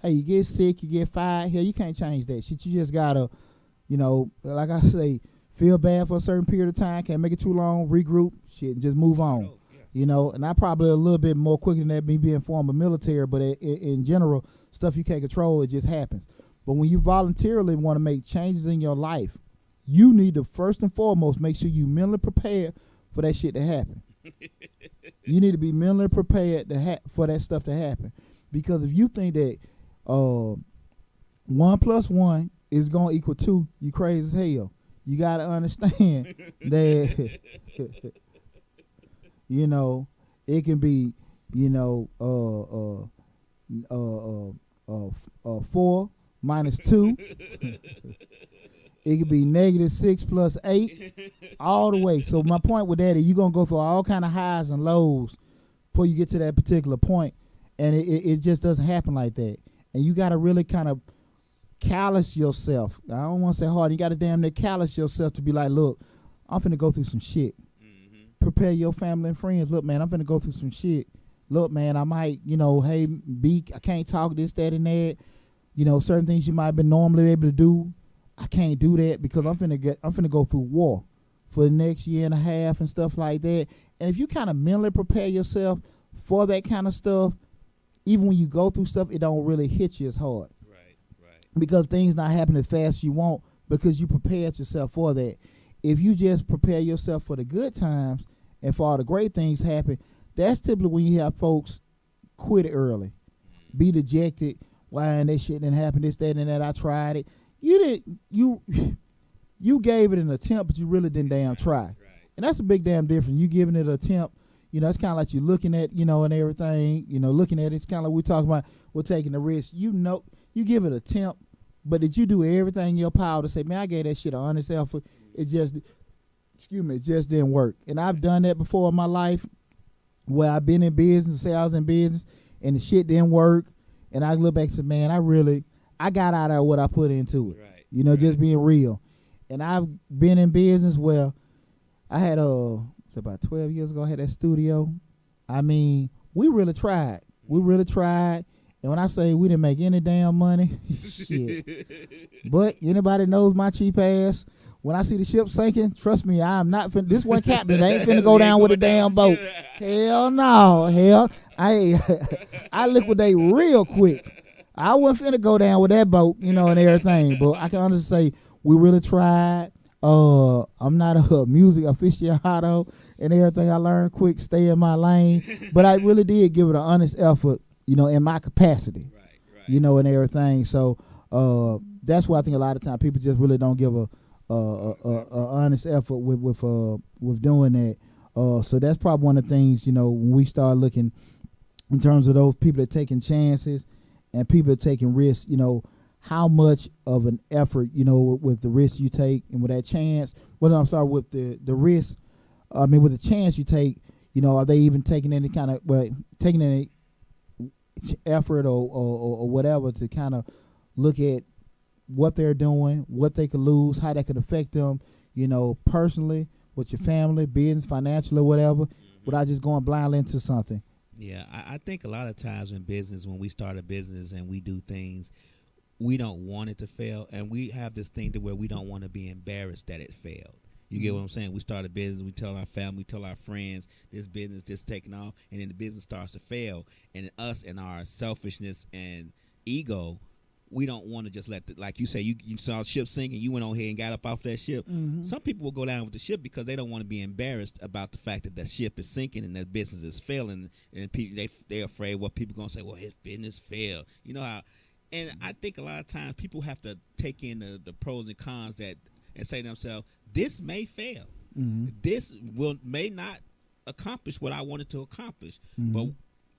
Hey, you get sick, you get fired. Hell, you can't change that shit. You just gotta, like I say, feel bad for a certain period of time. Can't make it too long. Regroup, shit, and just move on. And I probably a little bit more quicker than that, me being former military. But in general, stuff you can't control, it just happens. But when you voluntarily want to make changes in your life, you need to first and foremost make sure you mentally prepared for that shit to happen. You need to be mentally prepared for that stuff to happen, because if you think that 1 + 1 is gonna equal 2, you crazy as hell. You gotta understand that it can be 4 minus 2. It could be -6 + 8, all the way. So my point with that is you're gonna go through all kind of highs and lows before you get to that particular point, and it just doesn't happen like that. And you got to really kind of callous yourself. I don't want to say hard. You got to damn near callous yourself to be like, look, I'm finna go through some shit. Prepare your family and friends. Look, man, I'm finna go through some shit. Look, man, I might, hey, I can't talk this, that, and that. Certain things you might have been normally able to do, I can't do that because I'm finna go through war for the next year and a half and stuff like that. And if you kind of mentally prepare yourself for that kind of stuff, even when you go through stuff, it don't really hit you as hard. Right. Because things not happen as fast as you want, because you prepared yourself for that. If you just prepare yourself for the good times and for all the great things happen, that's typically when you have folks quit early, be dejected. Why that shit didn't happen, this, that, and that. I tried it. You gave it an attempt, but you really didn't damn try. And that's a big damn difference. You giving it an attempt. It's kind of like you're looking at, and everything, looking at it. It's kind of like we're talking about, we're taking the risk. You give it an attempt, but did you do everything in your power to say, man, I gave that shit an honest effort. It just didn't work. And I've done that before in my life where I've been in business, say I was in business, and the shit didn't work. And I look back and say, man, I got out of what I put into it. Right. Just being real. And I've been in business where I had about 12 years ago, I had that studio. I mean, we really tried. And when I say we didn't make any damn money, shit. But anybody knows my cheap ass, when I see the ship sinking, trust me, I'm not finna, this one captain, I ain't finna go down with a damn boat. Hell no, hell, I liquidate real quick. I wasn't finna go down with that boat, and everything. But I can honestly say we really tried. I'm not a music aficionado and everything. I learned quick, stay in my lane. But I really did give it an honest effort, in my capacity,
right.
And everything. So that's why I think a lot of times people just really don't give a honest effort with doing that. So that's probably one of the things, when we start looking in terms of those people that are taking chances and people that are taking risks, how much of an effort, with the risk you take and with that chance, with the risk, with the chance you take, are they even taking any kind of, taking any effort or whatever to kind of look at what they're doing, what they could lose, how that could affect them, personally, with your family, business, financially, whatever, without just going blindly into something.
Yeah, I think a lot of times in business, when we start a business and we do things, we don't want it to fail, and we have this thing to where we don't want to be embarrassed that it failed. You get what I'm saying? We start a business, we tell our family, we tell our friends, this business just taking off, and then the business starts to fail, and us and our selfishness and ego, we don't want to just let like you say, you saw a ship sinking, you went on here and got up off that ship. Some people will go down with the ship because they don't want to be embarrassed about the fact that the ship is sinking and their business is failing, and people they're afraid what people gonna say. Well, his business failed. You know how, and I think a lot of times people have to take in the pros and cons and say to themselves, this may fail, this may not accomplish what I wanted to accomplish, but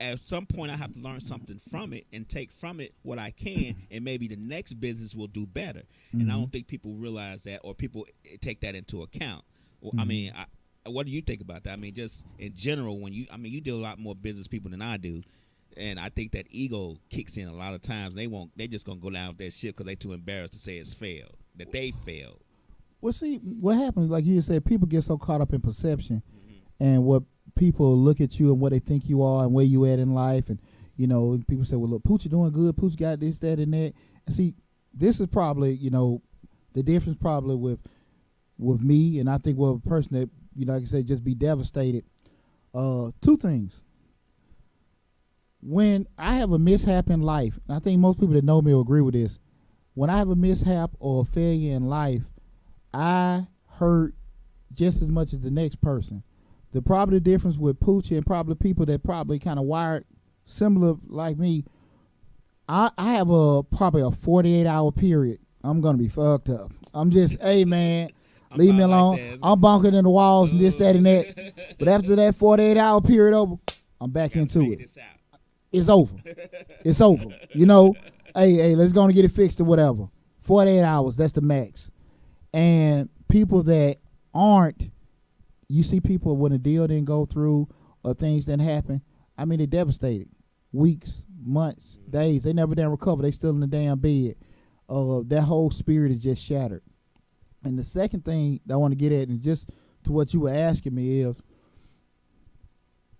at some point I have to learn something from it and take from it what I can, and maybe the next business will do better. And I don't think people realize that, or people take that into account. Well, I mean, what do you think about that? I mean, just in general, when you deal a lot more business people than I do, and I think that ego kicks in a lot of times. They just gonna go down with that shit because they too embarrassed to say it's failed, that they failed.
Well, see, what happens, like you said, people get so caught up in perception and what people look at you and what they think you are and where you at in life, and people say, well, look, Pooch, you doing good, Pooch got this, that, and that. And see, this is probably the difference probably with me, and I think with a person that like I said, just be devastated. Two things. When I have a mishap in life, and I think most people that know me will agree with this, when I have a mishap or a failure in life, I hurt just as much as the next person. The probably difference with Poochie and probably people that probably kind of wired similar like me, I have probably a 48-hour period. I'm gonna be fucked up. I'm just, hey man, leave me alone. Like I'm bonking in the walls and this, that, and that. But after that 48-hour period over, I'm back into it. It's over. It's over. Hey, let's go and get it fixed or whatever. 48 hours, that's the max. And people that aren't, you see people when a deal didn't go through or things didn't happen, I mean, they're devastated. Weeks, months, days. They never done recover. They still in the damn bed. That whole spirit is just shattered. And the second thing that I want to get at, and just to what you were asking me, is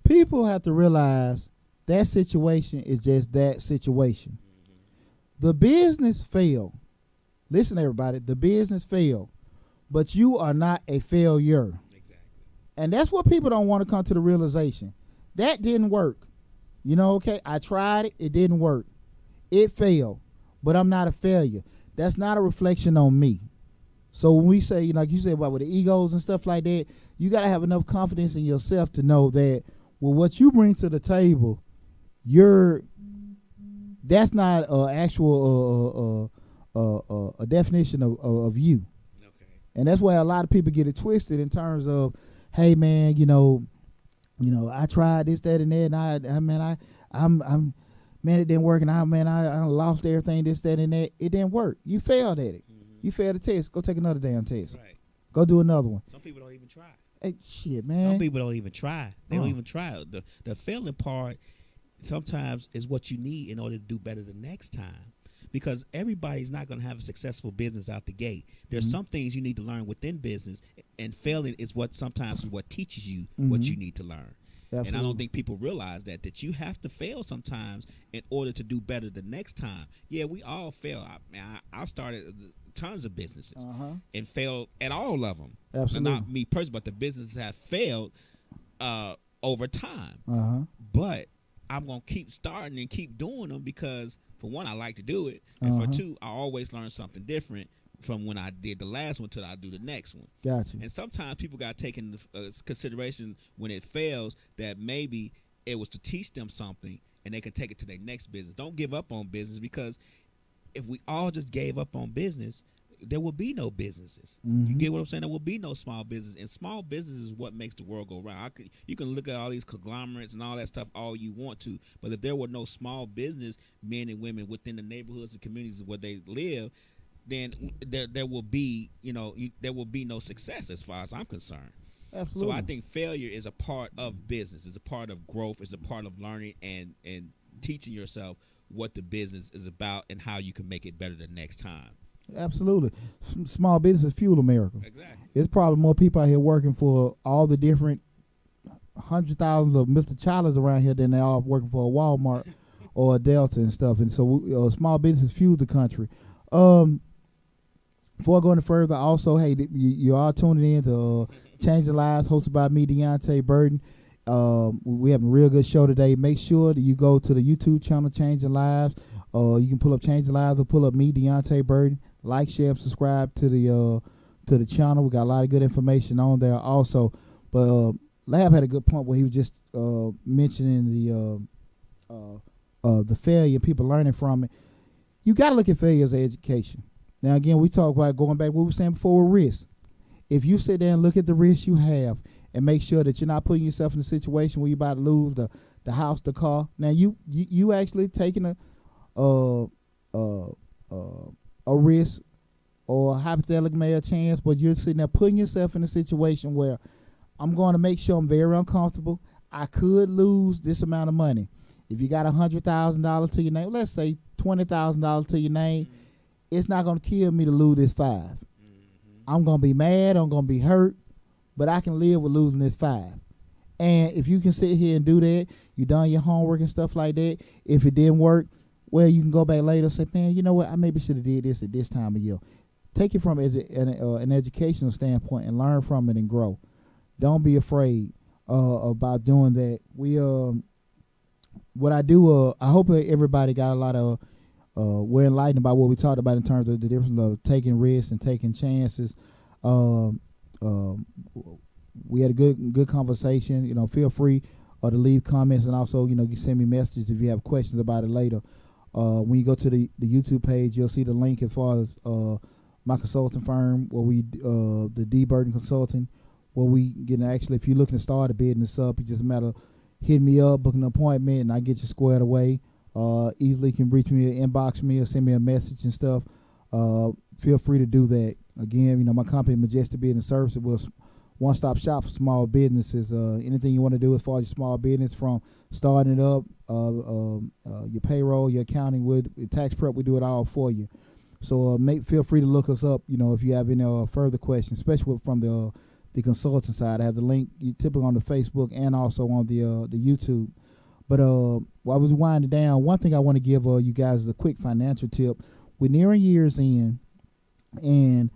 people have to realize that situation is just that situation. The business failed. Listen, everybody, the business failed, but you are not a failure.
Exactly.
And that's what people don't want to come to the realization. That didn't work. Okay, I tried it. It didn't work. It failed, but I'm not a failure. That's not a reflection on me. So when we say, like you said, about with the egos and stuff like that, you got to have enough confidence in yourself to know that, well, what you bring to the table, that's not an actual a definition of you.
Okay.
And that's why a lot of people get it twisted in terms of, hey man, I tried this, that, and that, and I'm man, it didn't work, and I lost everything, this, that, and that. It didn't work. You failed at it. You failed the test. Go take another damn test.
Right.
Go do another one.
Some people don't even try.
Hey, shit, man.
Some people don't even try. They don't even try. The failing part sometimes is what you need in order to do better the next time. Because everybody's not going to have a successful business out the gate. There's some things you need to learn within business, and failing is what teaches you what you need to learn. Absolutely. And I don't think people realize that you have to fail sometimes in order to do better the next time. Yeah, we all fail. I started tons of businesses and failed at all of them.
Absolutely.
Not me personally, but the businesses have failed over time. But I'm gonna keep starting and keep doing them because, for one, I like to do it, and for two, I always learn something different from when I did the last one till I do the next one.
Gotcha.
And sometimes people got to take into consideration when it fails that maybe it was to teach them something, and they can take it to their next business. Don't give up on business, because if we all just gave up on business, there will be no businesses. You get what I'm saying? There will be no small business, and small business is what makes the world go round. You can look at all these conglomerates and all that stuff all you want to, but if there were no small business men and women within the neighborhoods and communities where they live, then there will be, there will be no success as far as I'm concerned.
Absolutely.
So I think failure is a part of business. It's a part of growth. It's a part of learning and teaching yourself what the business is about and how you can make it better the next time.
Absolutely. Small business fuel America.
Exactly.
There's probably more people out here working for all the different hundred thousands of Mr. Childers around here than they are working for a Walmart or a Delta and stuff. And so small business fuel the country. Before I go any further, also, hey, you are tuning in to Change the Lives, hosted by me, Deonte Burden. We have a real good show today. Make sure that you go to the YouTube channel, Change the Lives. You can pull up Change the Lives or pull up me, Deonte Burden. Like, share, and subscribe to the channel. We got a lot of good information on there also. But Lab had a good point where he was just mentioning the failure, people learning from it. You got to look at failure as education. Now, again, we talk about going back to what we were saying before with risk. If you sit there and look at the risks you have and make sure that you're not putting yourself in a situation where you're about to lose the house, the car. Now, you actually taking a risk or hypothetically may a chance, but you're sitting there putting yourself in a situation where I'm going to make sure I'm very uncomfortable. I could lose this amount of money. If you got $100,000 to your name, let's say $20,000 to your name, it's not going to kill me to lose this $5,000. I'm going to be mad. I'm going to be hurt, but I can live with losing this $5,000. And if you can sit here and do that, you done your homework and stuff like that. If it didn't work, well, you can go back later and say, man, you know what? I maybe should have did this at this time of year. Take it from an educational standpoint and learn from it and grow. Don't be afraid about doing that. What I do, I hope everybody got a lot of, we're enlightened about what we talked about in terms of the difference of taking risks and taking chances. We had a good conversation. Feel free to leave comments, and also, you can send me messages if you have questions about it later. When you go to the YouTube page, you'll see the link as far as my consulting firm, where we the D Burden Consulting, where we actually, if you're looking to start a business up, it's just a matter of hitting me up, booking an appointment, and I get you squared away. Easily can reach me, inbox me, or send me a message and stuff. Feel free to do that. Again, my company, Majestic Business Services, was one-stop shop for small businesses. Anything you want to do as far as your small business, from starting it up, your payroll, your accounting, with tax prep, we do it all for you. So feel free to look us up, if you have any further questions, especially from the consulting side. I have the link typically on the Facebook and also on the YouTube. But while I was winding down, one thing I want to give you guys is a quick financial tip. We're nearing year's end, and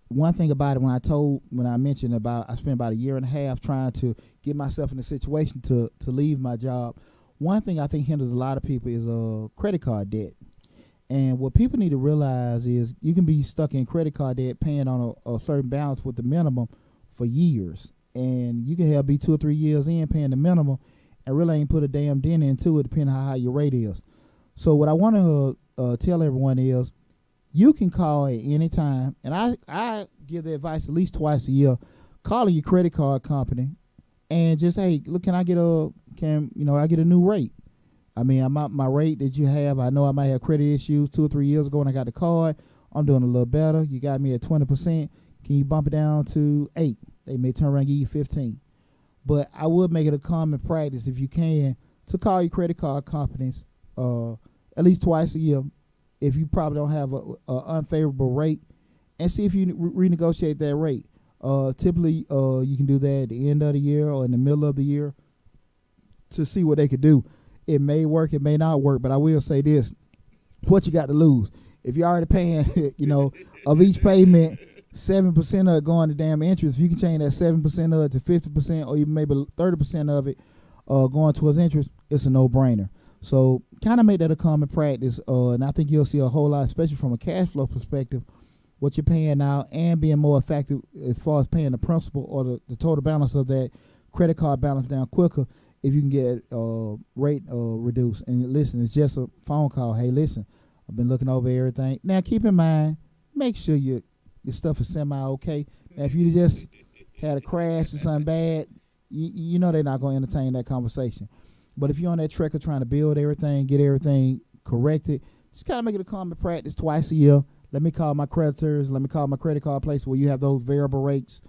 one thing about it, when I mentioned about I spent about a year and a half trying to get myself in a situation to leave my job. One thing I think hinders a lot of people is credit card debt. And what people need to realize is you can be stuck in credit card debt paying on a certain balance with the minimum for years. And you can be 2 or 3 years in paying the minimum and really ain't put a damn dent into it, depending on how high your rate is. So what I want to tell everyone is, you can call at any time, and I give the advice at least twice a year. Call your credit card company and just, hey, look, can I get a new rate? I mean, my rate that you have, I know I might have credit issues 2 or 3 years ago when I got the card. I'm doing a little better. You got me at 20%. Can you bump it down to 8? They may turn around and give you 15. But I would make it a common practice, if you can, to call your credit card companies at least twice a year, if you probably don't have a unfavorable rate, and see if you renegotiate that rate. Typically, you can do that at the end of the year or in the middle of the year to see what they could do. It may work, it may not work, but I will say this: what you got to lose? if you're already paying, of each payment, 7% of it going to damn interest. If you can change that 7% of it to 50%, or even maybe 30% of it going towards interest, it's a no-brainer. So kind of make that a common practice, and I think you'll see a whole lot, especially from a cash flow perspective, what you're paying now and being more effective as far as paying the principal or the total balance of that credit card balance down quicker if you can get rate reduced. And listen, it's just a phone call. Hey, listen, I've been looking over everything. Now, keep in mind, make sure your stuff is semi-okay. Now, if you just had a crash or something bad, you know they're not going to entertain that conversation. But if you're on that trek of trying to build everything, get everything corrected, just kind of make it a common practice twice a year. Let me call my creditors. Let me call my credit card place where you have those variable rates,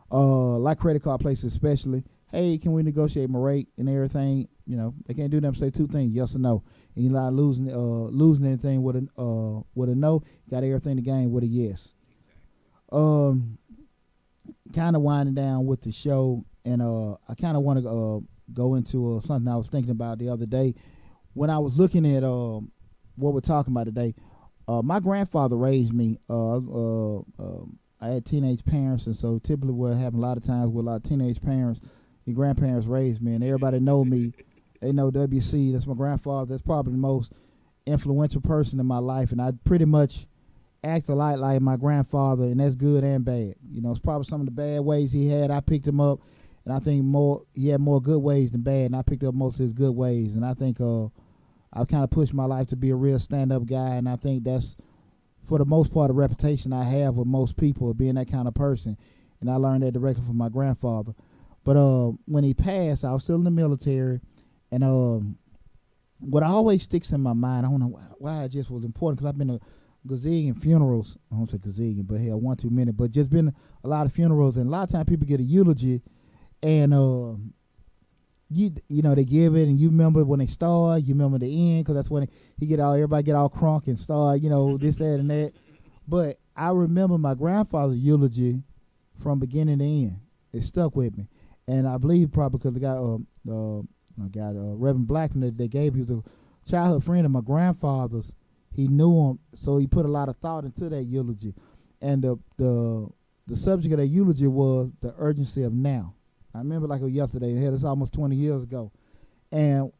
like credit card places especially. Hey, can we negotiate my rate and everything? They can't do them. Say two things, yes or no. And you're not losing anything with a no. Got everything to gain with a yes. Kind of winding down with the show, and I kind of want to go into something I was thinking about the other day when I was looking at what we're talking about today. My grandfather raised me. I had teenage parents, and so typically what happened a lot of times with a lot of teenage parents, your grandparents raised me, and everybody know me. They know WC. That's my grandfather. That's probably the most influential person in my life, and I pretty much act a lot like my grandfather, and that's good and bad. It's probably some of the bad ways he had. I picked him up, and I think he had more good ways than bad, and I picked up most of his good ways. And I think I've kind of pushed my life to be a real stand-up guy, and I think that's, for the most part, a reputation I have with most people of being that kind of person. And I learned that directly from my grandfather. But when he passed, I was still in the military, and what always sticks in my mind, I don't know why it just was important, because I've been to gazillion funerals. I don't say gazillion, but hell, one too many. But just been a lot of funerals, and a lot of times people get a eulogy, and they give it, and you remember when they start, you remember the end, because that's when everybody get all crunk and start, this, that, and that. But I remember my grandfather's eulogy from beginning to end. It stuck with me, and I believe probably because the guy, Reverend Blackman, that they gave, he was a childhood friend of my grandfather's. He knew him, so he put a lot of thought into that eulogy, and the subject of that eulogy was the urgency of now. I remember like it was yesterday, and it's almost 20 years ago. And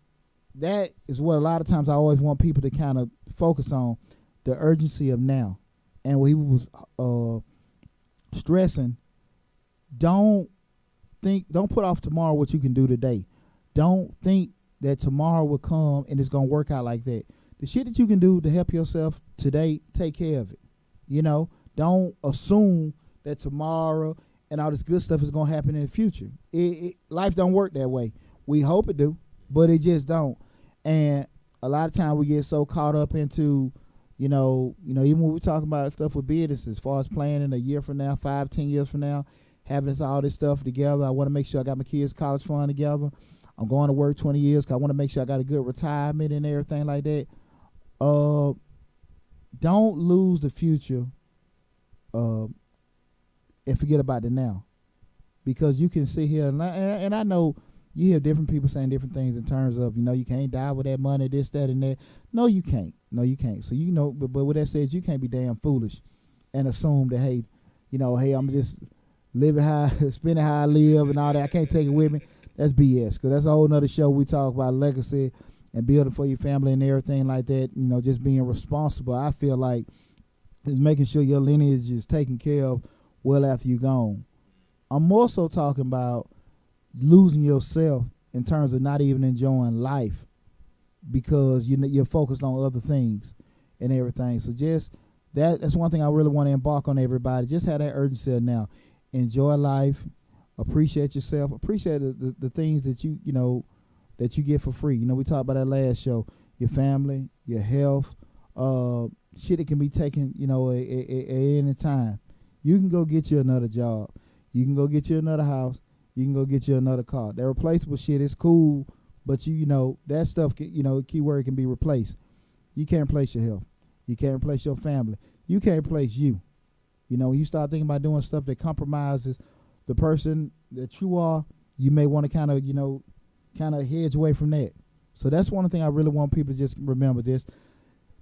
that is what a lot of times I always want people to kind of focus on, the urgency of now. And what he was stressing, don't put off tomorrow what you can do today. Don't think that tomorrow will come and it's going to work out like that. The shit that you can do to help yourself today, take care of it. Don't assume that tomorrow and all this good stuff is going to happen in the future. Life don't work that way. We hope it do, but it just don't. And a lot of times we get so caught up into, even when we talk about stuff with business, as far as planning a year from now, 5, 10 years from now, having all this stuff together. I want to make sure I got my kids' college fund together. I'm going to work 20 years because I want to make sure I got a good retirement and everything like that. Don't lose the future and forget about the now, because you can sit here and I know you hear different people saying different things in terms of you can't die with that money, this, that, and that. No, you can't. So but with that said, you can't be damn foolish and assume that hey, I'm just living how, spending how I live and all that. I can't take it with me. That's BS, because that's a whole nother show. We talk about legacy and building for your family and everything like that. Just being responsible. I feel like is making sure your lineage is taken care of well after you're gone. I'm more so talking about losing yourself in terms of not even enjoying life because you're focused on other things and everything. So just that's one thing I really want to embark on everybody. Just have that urgency of now. Enjoy life. Appreciate yourself. Appreciate the things that that you get for free. We talked about that last show. Your family, your health, shit that can be taken, at any time. You can go get you another job. You can go get you another house. You can go get you another car. That replaceable shit is cool, but that stuff, keyword can be replaced. You can't replace your health. You can't replace your family. You can't replace you. When you start thinking about doing stuff that compromises the person that you are, you may want to kind of hedge away from that. So that's one thing I really want people to just remember this.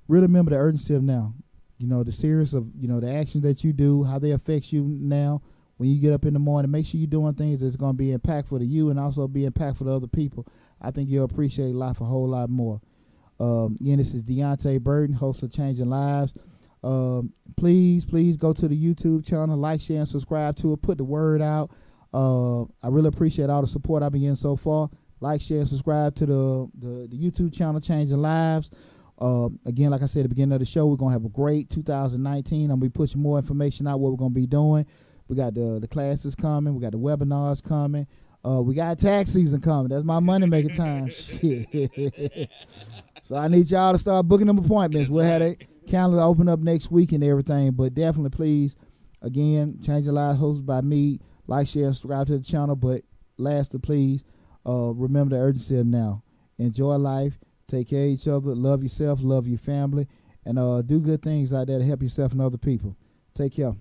Really remember the urgency of now. the series of, the actions that you do, how they affects you now. When you get up in the morning, make sure you're doing things that's going to be impactful to you and also be impactful to other people. I think you'll appreciate life a whole lot more. Again, this is Deonte Burden, host of Changing Lives. Please go to the YouTube channel, like, share, and subscribe to it. Put the word out. I really appreciate all the support I've been getting so far. Like, share, and subscribe to the YouTube channel, Changing Lives. Again, like I said at the beginning of the show, we're going to have a great 2019. I'm going to be pushing more information out what we're going to be doing. We got the classes coming. We got the webinars coming. We got tax season coming. That's my money making time. So I need y'all to start booking them appointments. We'll have that calendar open up next week and everything. But definitely, please, again, Changing Lives hosted by me. Like, share, and subscribe to the channel. But lastly, please, remember the urgency of now. Enjoy life. Take care of each other. Love yourself. Love your family. And do good things out there to help yourself and other people. Take care.